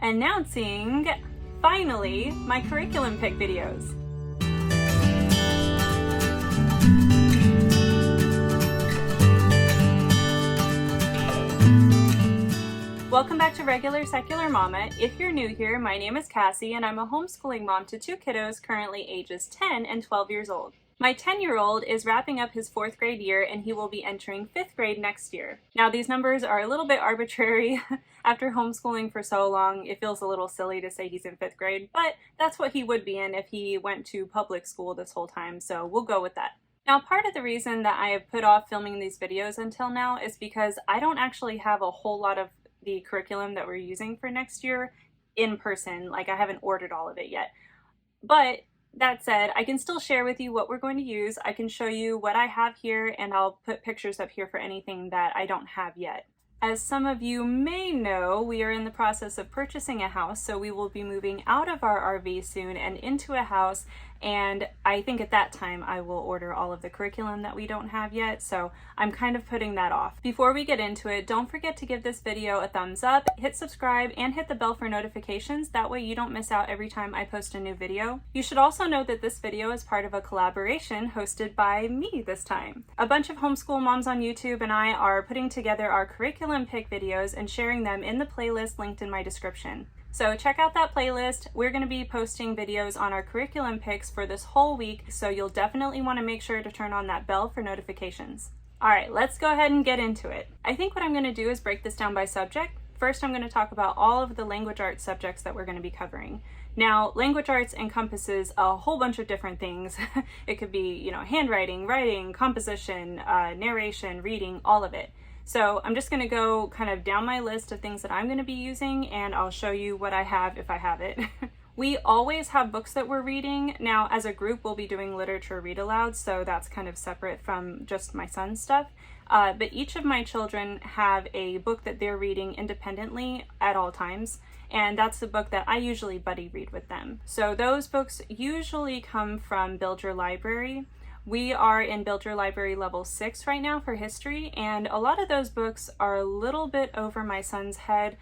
announcing, finally, my curriculum pick videos. Welcome back to Regular Secular Mama. If you're new here, my name is Cassie and I'm a homeschooling mom to two kiddos currently ages 10 and 12 years old. My 10-year-old is wrapping up his 4th grade year and he will be entering 5th grade next year. Now these numbers are a little bit arbitrary. After homeschooling for so long, it feels a little silly to say he's in 5th grade, but that's what he would be in if he went to public school this whole time, so we'll go with that. Now, part of the reason that I have put off filming these videos until now is because I don't actually have a whole lot of the curriculum that we're using for next year in person. Like, I haven't ordered all of it yet. But that said, I can still share with you what we're going to use. I can show you what I have here, and I'll put pictures up here for anything that I don't have yet. As some of you may know, we are in the process of purchasing a house, so we will be moving out of our RV soon and into a house, and I think at that time I will order all of the curriculum that we don't have yet, so I'm kind of putting that off. Before we get into it, don't forget to give this video a thumbs up, hit subscribe, and hit the bell for notifications. That way you don't miss out every time I post a new video. You should also know that this video is part of a collaboration hosted by me this time. A bunch of homeschool moms on YouTube and I are putting together our curriculum pick videos and sharing them in the playlist linked in my description. So check out that playlist. We're going to be posting videos on our curriculum picks for this whole week, so you'll definitely want to make sure to turn on that bell for notifications. Alright, let's go ahead and get into it. I think what I'm going to do is break this down by subject. First, I'm going to talk about all of the language arts subjects that we're going to be covering. Now, language arts encompasses a whole bunch of different things. It could be, handwriting, writing, composition, narration, reading, all of it. So I'm just going to go kind of down my list of things that I'm going to be using, and I'll show you what I have if I have it. We always have books that we're reading. Now, as a group, we'll be doing literature read aloud, so that's kind of separate from just my son's stuff. But each of my children have a book that they're reading independently at all times, and that's the book that I usually buddy read with them. So those books usually come from Build Your Library. We are in Build Your Library level 6 right now for history, and a lot of those books are a little bit over my son's head.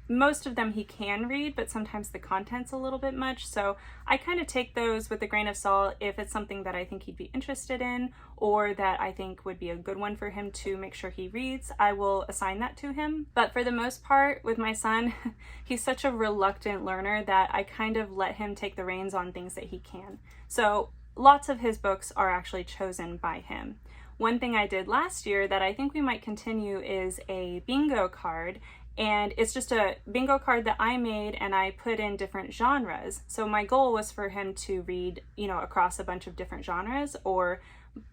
Most of them he can read, but sometimes the content's a little bit much, so I kind of take those with a grain of salt if it's something that I think he'd be interested in, or that I think would be a good one for him to make sure he reads. I will assign that to him. But for the most part, with my son, he's such a reluctant learner that I kind of let him take the reins on things that he can. So lots of his books are actually chosen by him. One thing I did last year that I think we might continue is a bingo card, and it's just a bingo card that I made and I put in different genres. So my goal was for him to read, across a bunch of different genres or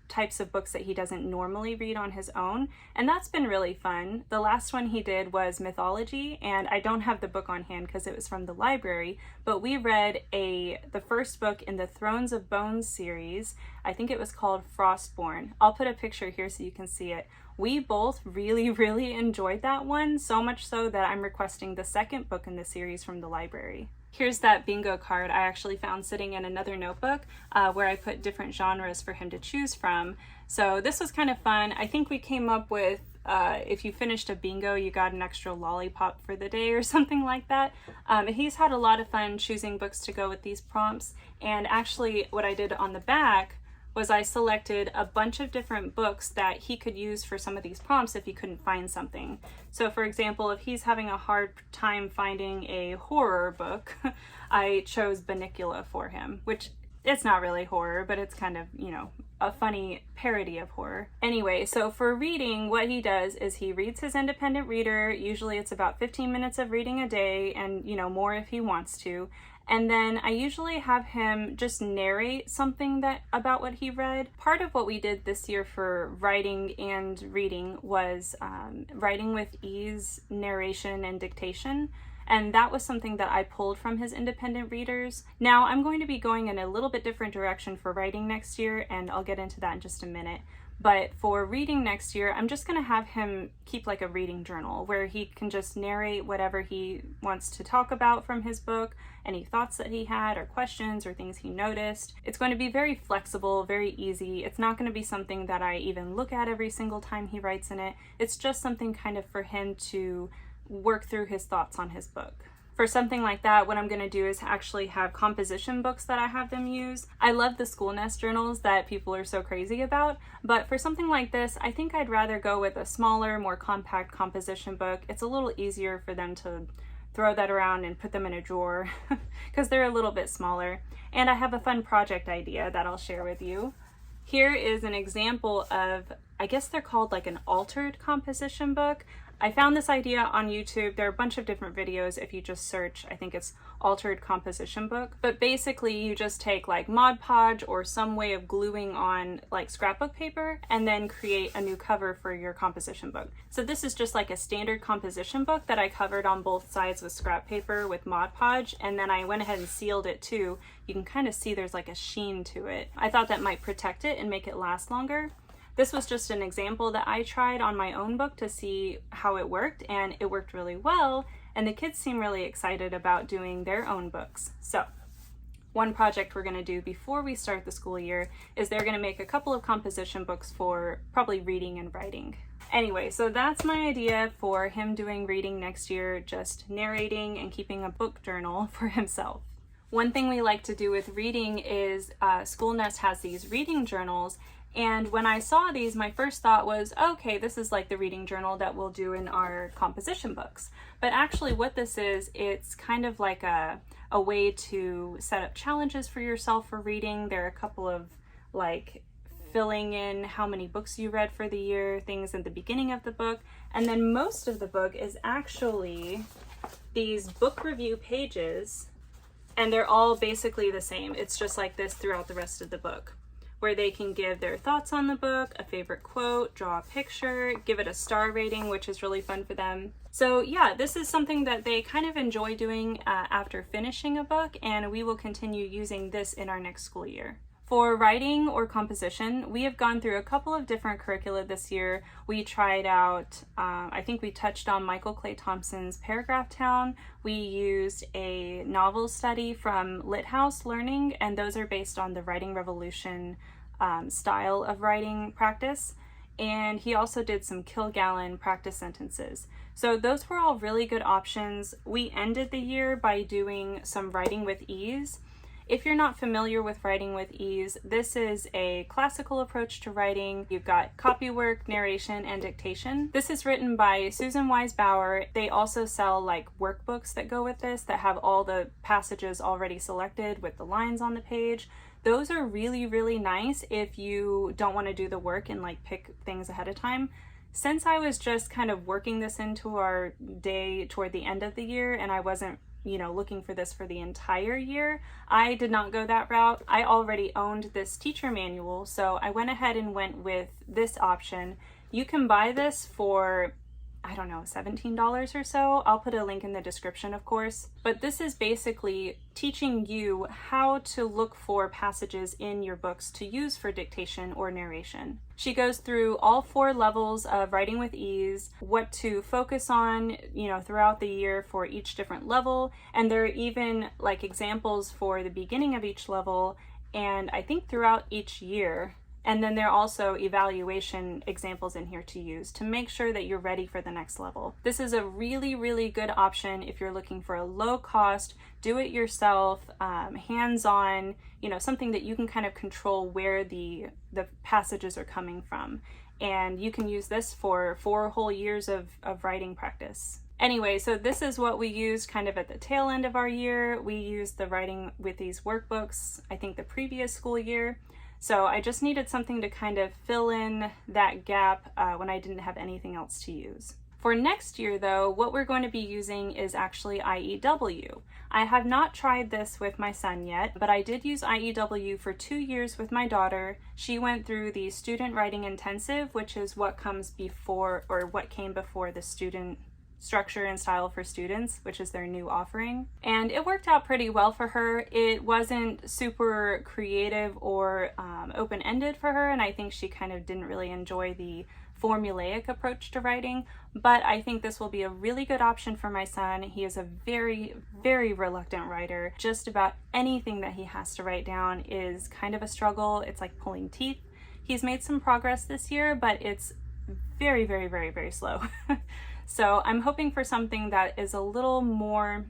types of books that he doesn't normally read on his own, and that's been really fun. The last one he did was mythology, and I don't have the book on hand because it was from the library, but we read the first book in the Thrones of Bones series. I think it was called Frostborn. I'll put a picture here so you can see it. We both really, really enjoyed that one, so much so that I'm requesting the second book in the series from the library. Here's that bingo card I actually found sitting in another notebook where I put different genres for him to choose from. So this was kind of fun. I think we came up with if you finished a bingo, you got an extra lollipop for the day or something like that. He's had a lot of fun choosing books to go with these prompts, and actually what I did on the back was I selected a bunch of different books that he could use for some of these prompts if he couldn't find something. So for example, if he's having a hard time finding a horror book, I chose Bunnicula for him, which it's not really horror, but it's kind of, a funny parody of horror. Anyway, so for reading, what he does is he reads his independent reader. Usually it's about 15 minutes of reading a day, and more if he wants to. And then I usually have him just narrate something about what he read. Part of what we did this year for writing and reading was writing with ease, narration, and dictation. And that was something that I pulled from his independent readers. Now I'm going to be going in a little bit different direction for writing next year, and I'll get into that in just a minute. But for reading next year, I'm just going to have him keep like a reading journal where he can just narrate whatever he wants to talk about from his book, any thoughts that he had or questions or things he noticed. It's going to be very flexible, very easy. It's not going to be something that I even look at every single time he writes in it. It's just something kind of for him to work through his thoughts on his book. For something like that, what I'm going to do is actually have composition books that I have them use. I love the school nest journals that people are so crazy about, but for something like this, I think I'd rather go with a smaller, more compact composition book. It's a little easier for them to throw that around and put them in a drawer because they're a little bit smaller. And I have a fun project idea that I'll share with you. Here is an example of, I guess they're called like an altered composition book. I found this idea on YouTube. There are a bunch of different videos if you just search, I think it's altered composition book. But basically you just take like Mod Podge or some way of gluing on like scrapbook paper and then create a new cover for your composition book. So this is just like a standard composition book that I covered on both sides with scrap paper with Mod Podge, and then I went ahead and sealed it too. You can kind of see there's like a sheen to it. I thought that might protect it and make it last longer. This was just an example that I tried on my own book to see how it worked, and it worked really well, and the kids seem really excited about doing their own books. So one project we're going to do before we start the school year is they're going to make a couple of composition books for probably reading and writing. Anyway, so that's my idea for him doing reading next year, just narrating and keeping a book journal for himself. One thing we like to do with reading is School Nest has these reading journals. And when I saw these, my first thought was, okay, this is like the reading journal that we'll do in our composition books. But actually what this is, it's kind of like a way to set up challenges for yourself for reading. There are a couple of like filling in how many books you read for the year, things at the beginning of the book. And then most of the book is actually these book review pages, and they're all basically the same. It's just like this throughout the rest of the book, where they can give their thoughts on the book, a favorite quote, draw a picture, give it a star rating, which is really fun for them. So yeah, this is something that they kind of enjoy doing after finishing a book, and we will continue using this in our next school year. For writing or composition, we have gone through a couple of different curricula this year. We tried out, I think we touched on Michael Clay Thompson's Paragraph Town. We used a novel study from Lit House Learning, and those are based on the Writing Revolution style of writing practice. And he also did some Kilgallen practice sentences. So those were all really good options. We ended the year by doing some Writing with Ease. If you're not familiar with Writing with Ease, this is a classical approach to writing. You've got copy work, narration, and dictation. This is written by Susan Wise Bauer. They also sell like workbooks that go with this that have all the passages already selected with the lines on the page. Those are really, really nice if you don't want to do the work and like pick things ahead of time. Since I was just kind of working this into our day toward the end of the year, and I wasn't looking for this for the entire year, I did not go that route. I already owned this teacher manual, so I went ahead and went with this option. You can buy this for, I don't know, $17 or so. I'll put a link in the description, of course. But this is basically teaching you how to look for passages in your books to use for dictation or narration. She goes through all 4 levels of Writing with Ease, what to focus on, throughout the year for each different level. And there are even like examples for the beginning of each level, and I think throughout each year. And then there are also evaluation examples in here to use to make sure that you're ready for the next level. This is a really, really good option if you're looking for a low cost, do it yourself, hands-on, something that you can kind of control where the passages are coming from. And you can use this for 4 whole years of writing practice. Anyway, so this is what we used kind of at the tail end of our year. We used the Writing with These workbooks, I think the previous school year. So I just needed something to kind of fill in that gap when I didn't have anything else to use. For next year though, what we're going to be using is actually IEW. I have not tried this with my son yet, but I did use IEW for 2 years with my daughter. She went through the Student Writing Intensive, which is what comes before, or what came before the Student Structure and Style for Students, which is their new offering. And it worked out pretty well for her. It wasn't super creative or open-ended for her, and I think she kind of didn't really enjoy the formulaic approach to writing, but I think this will be a really good option for my son. He is a very, very reluctant writer. Just about anything that he has to write down is kind of a struggle. It's like pulling teeth. He's made some progress this year, but it's very, very, very, very slow. So I'm hoping for something that is a little more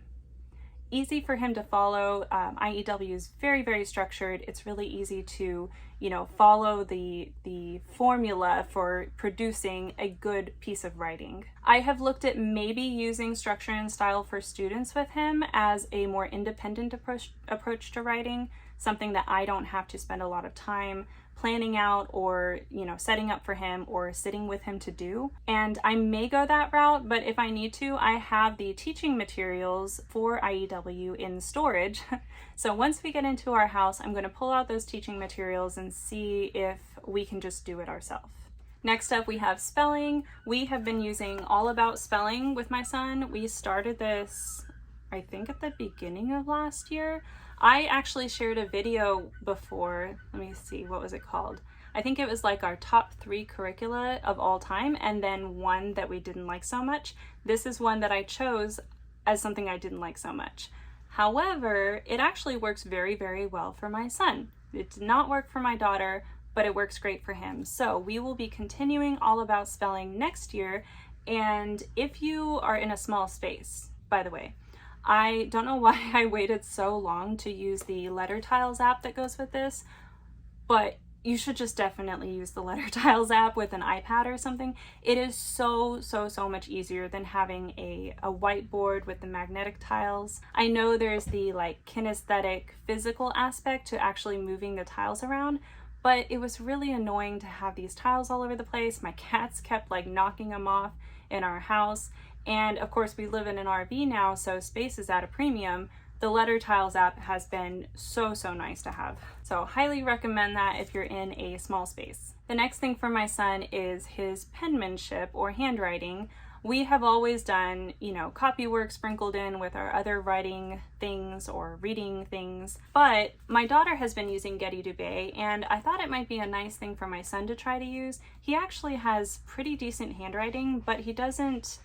easy for him to follow. IEW is very, very structured. It's really easy to, you know, follow the formula for producing a good piece of writing. I have looked at maybe using structure and style for students with him as a more independent approach to writing, something that I don't have to spend a lot of time planning out or, you know, setting up for him or sitting with him to do. And I may go that route, but if I need to, I have the teaching materials for IEW in storage. So once we get into our house, I'm going to pull out those teaching materials and see if we can just do it ourselves. Next up, we have spelling. We have been using All About Spelling with my son. We started this, I think, at the beginning of last year. I actually shared a video before, let me see, what was it called? I think it was like our top 3 curricula of all time, and then one that we didn't like so much. This is one that I chose as something I didn't like so much. However, it actually works very, very well for my son. It did not work for my daughter, but it works great for him. So we will be continuing All About Spelling next year. And if you are in a small space, by the way, I don't know why I waited so long to use the letter tiles app that goes with this, but you should just definitely use the letter tiles app with an iPad or something. It is so much easier than having a whiteboard with the magnetic tiles. I know there's the like kinesthetic physical aspect to actually moving the tiles around, but it was really annoying to have these tiles all over the place. My cats kept like knocking them off in our house. And of course we live in an RV now, so space is at a premium. The letter tiles app has been so nice to have. So highly recommend that if you're in a small space. The next thing for my son is his penmanship or handwriting. We have always done, you know, copywork sprinkled in with our other writing things or reading things. But my daughter has been using Getty Dubay, and I thought it might be a nice thing for my son to try to use. He actually has pretty decent handwriting, but he doesn't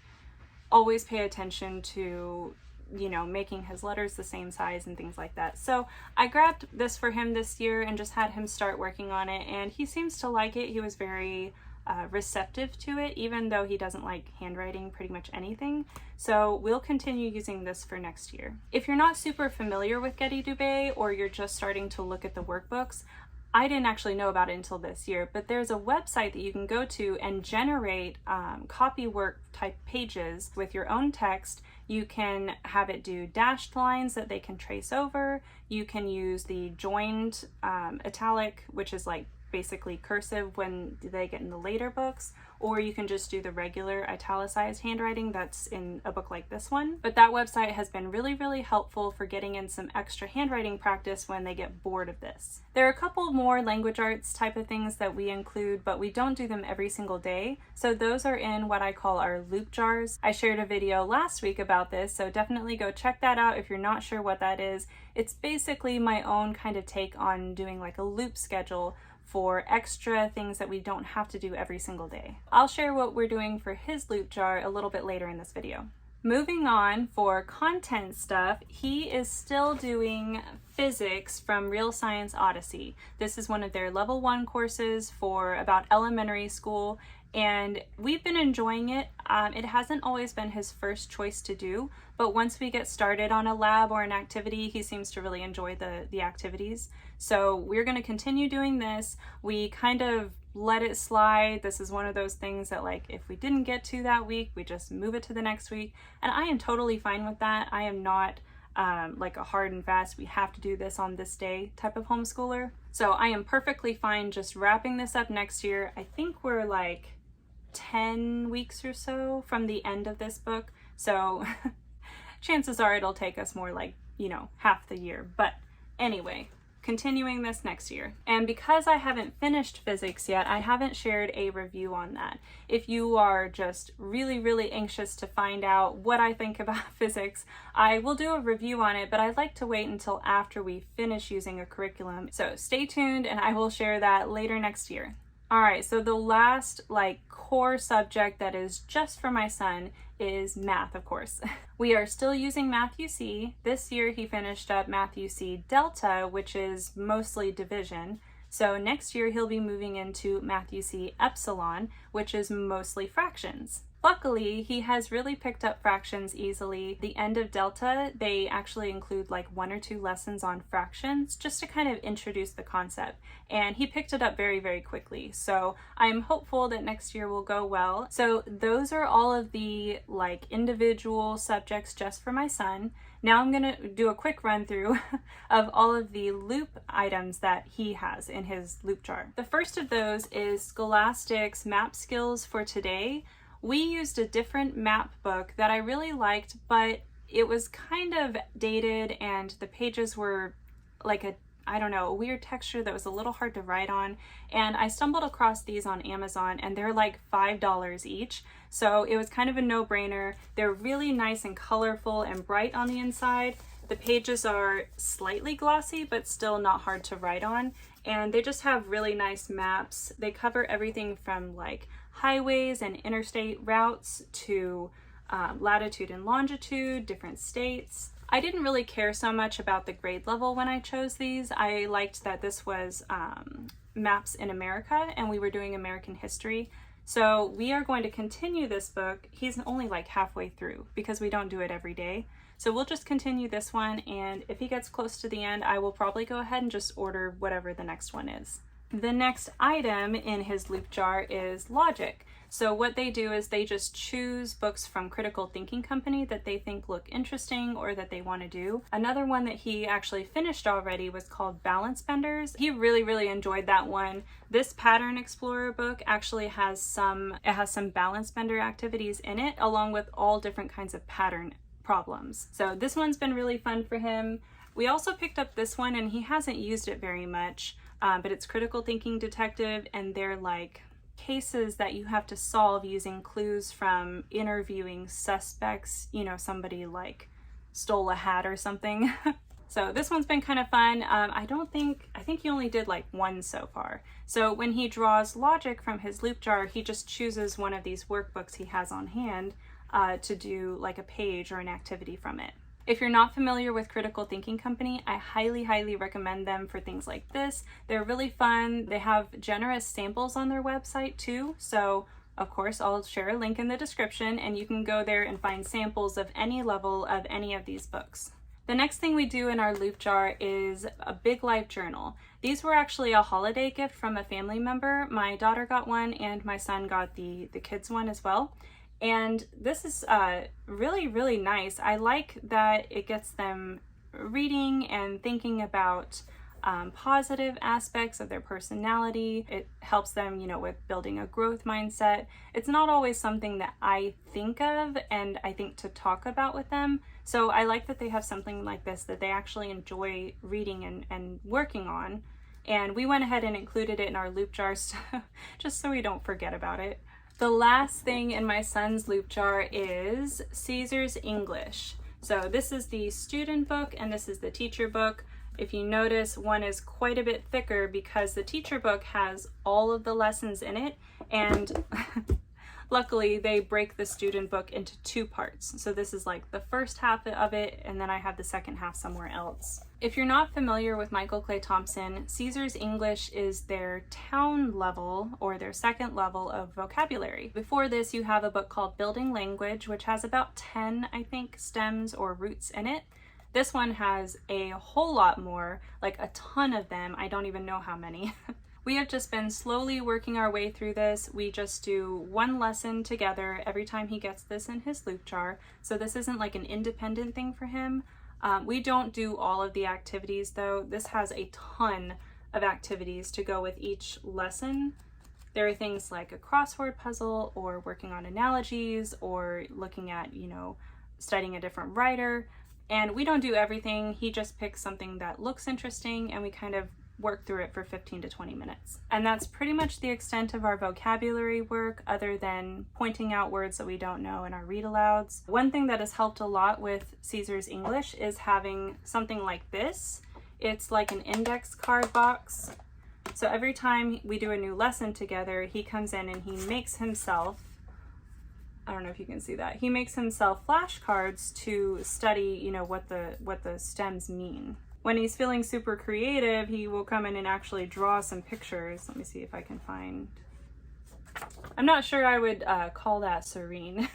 always pay attention to, you know, making his letters the same size and things like that. So I grabbed this for him this year and just had him start working on it, and he seems to like it. He was very receptive to it, even though he doesn't like handwriting pretty much anything. So we'll continue using this for next year. If you're not super familiar with Getty Dubay, or you're just starting to look at the workbooks, I didn't actually know about it until this year, but there's a website that you can go to and generate copywork type pages with your own text. You can have it do dashed lines that they can trace over. You can use the joined italic, which is like basically cursive when they get in the later books, or you can just do the regular italicized handwriting that's in a book like this one. But that website has been really helpful for getting in some extra handwriting practice when they get bored of this. There are a couple more language arts type of things that we include, but we don't do them every single day. So those are in what I call our loop jars. I shared a video last week about this, so definitely go check that out if you're not sure what that is. It's basically my own kind of take on doing like a loop schedule for extra things that we don't have to do every single day. I'll share what we're doing for his loop jar a little bit later in this video. Moving on for content stuff, he is still doing physics from Real Science Odyssey. This is one of their level 1 courses for about elementary school, and we've been enjoying it. It hasn't always been his first choice to do, but once we get started on a lab or an activity, he seems to really enjoy the activities. So we're going to continue doing this. We kind of let it slide. This is one of those things that, like, if we didn't get to that week, we just move it to the next week. And I am totally fine with that. I am not like a hard and fast, we have to do this on this day type of homeschooler. So I am perfectly fine just wrapping this up next year. I think we're like 10 weeks or so from the end of this book. So chances are it'll take us more like, you know, half the year. But anyway, continuing this next year. And because I haven't finished physics yet, I haven't shared a review on that. If you are just really anxious to find out what I think about physics, I will do a review on it, but I'd like to wait until after we finish using a curriculum. So stay tuned and I will share that later next year. All right, so the last like core subject that is just for my son is math, of course. We are still using Math UC. This year he finished up Math UC Delta, which is mostly division. So next year he'll be moving into Math UC Epsilon, which is mostly fractions. Luckily, he has really picked up fractions easily. The end of Delta, they actually include like 1 or 2 lessons on fractions just to kind of introduce the concept. And he picked it up very, very quickly. So I'm hopeful that next year will go well. So those are all of the like individual subjects just for my son. Now I'm gonna do a quick run through of all of the loop items that he has in his loop jar. The first of those is Scholastic's Map Skills for Today. We used a different map book that I really liked, but it was kind of dated and the pages were like a weird texture that was a little hard to write on. And I stumbled across these on Amazon and they're like $5 each. So it was kind of a no-brainer. They're really nice and colorful and bright on the inside. The pages are slightly glossy, but still not hard to write on. And they just have really nice maps. They cover everything from like highways and interstate routes to latitude and longitude, different states. I didn't really care so much about the grade level when I chose these. I liked that this was Maps in America and we were doing American history. So we are going to continue this book. He's only like halfway through because we don't do it every day. So we'll just continue this one, and if he gets close to the end, I will probably go ahead and just order whatever the next one is. The next item in his loop jar is logic. So what they do is they just choose books from Critical Thinking Company that they think look interesting or that they want to do. Another one that he actually finished already was called Balance Benders. He really, really enjoyed that one. This Pattern Explorer book actually has some balance bender activities in it, along with all different kinds of pattern problems. So this one's been really fun for him. We also picked up this one and he hasn't used it very much, but it's Critical Thinking Detective, and they're like cases that you have to solve using clues from interviewing suspects. You know, somebody like stole a hat or something. So this one's been kind of fun. I think he only did like one so far. So when he draws logic from his loop jar, he just chooses one of these workbooks he has on hand to do like a page or an activity from it. If you're not familiar with Critical Thinking Company, I highly, highly recommend them for things like this. They're really fun. They have generous samples on their website too. So of course, I'll share a link in the description and you can go there and find samples of any level of any of these books. The next thing we do in our loop jar is a big life journal. These were actually a holiday gift from a family member. My daughter got one and my son got the kids one as well. And this is really, really nice. I like that it gets them reading and thinking about positive aspects of their personality. It helps them, with building a growth mindset. It's not always something that I think of and I think to talk about with them. So I like that they have something like this that they actually enjoy reading and working on. And we went ahead and included it in our loop jars just so we don't forget about it. The last thing in my son's loop jar is Caesar's English. So this is the student book and this is the teacher book. If you notice, one is quite a bit thicker because the teacher book has all of the lessons in it, and luckily they break the student book into 2 parts. So this is like the first half of it, and then I have the second half somewhere else. If you're not familiar with Michael Clay Thompson, Caesar's English is their town level or their second level of vocabulary. Before this, you have a book called Building Language, which has about 10, I think, stems or roots in it. This one has a whole lot more, like a ton of them. I don't even know how many. We have just been slowly working our way through this. We just do one lesson together every time he gets this in his loop jar. So this isn't like an independent thing for him. We don't do all of the activities though. This has a ton of activities to go with each lesson. There are things like a crossword puzzle or working on analogies or looking at, studying a different writer. And we don't do everything. He just picks something that looks interesting and we kind of work through it for 15 to 20 minutes. And that's pretty much the extent of our vocabulary work, other than pointing out words that we don't know in our read alouds. One thing that has helped a lot with Caesar's English is having something like this. It's like an index card box. So every time we do a new lesson together, he comes in and he makes himself, I don't know if you can see that, he makes himself flashcards to study, what the stems mean. When he's feeling super creative, he will come in and actually draw some pictures. Let me see if I can find, I'm not sure I would call that serene.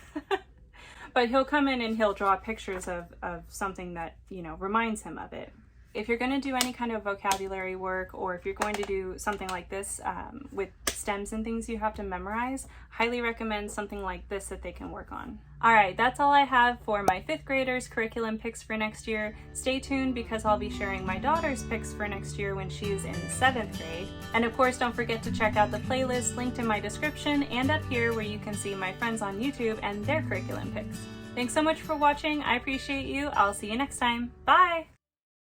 But he'll come in and he'll draw pictures of something that, you know, reminds him of it. If you're going to do any kind of vocabulary work, or if you're going to do something like this with stems and things you have to memorize, highly recommend something like this that they can work on. Alright, that's all I have for my 5th graders curriculum picks for next year. Stay tuned because I'll be sharing my daughter's picks for next year when she is in 7th grade. And of course, don't forget to check out the playlist linked in my description and up here where you can see my friends on YouTube and their curriculum picks. Thanks so much for watching. I appreciate you. I'll see you next time. Bye!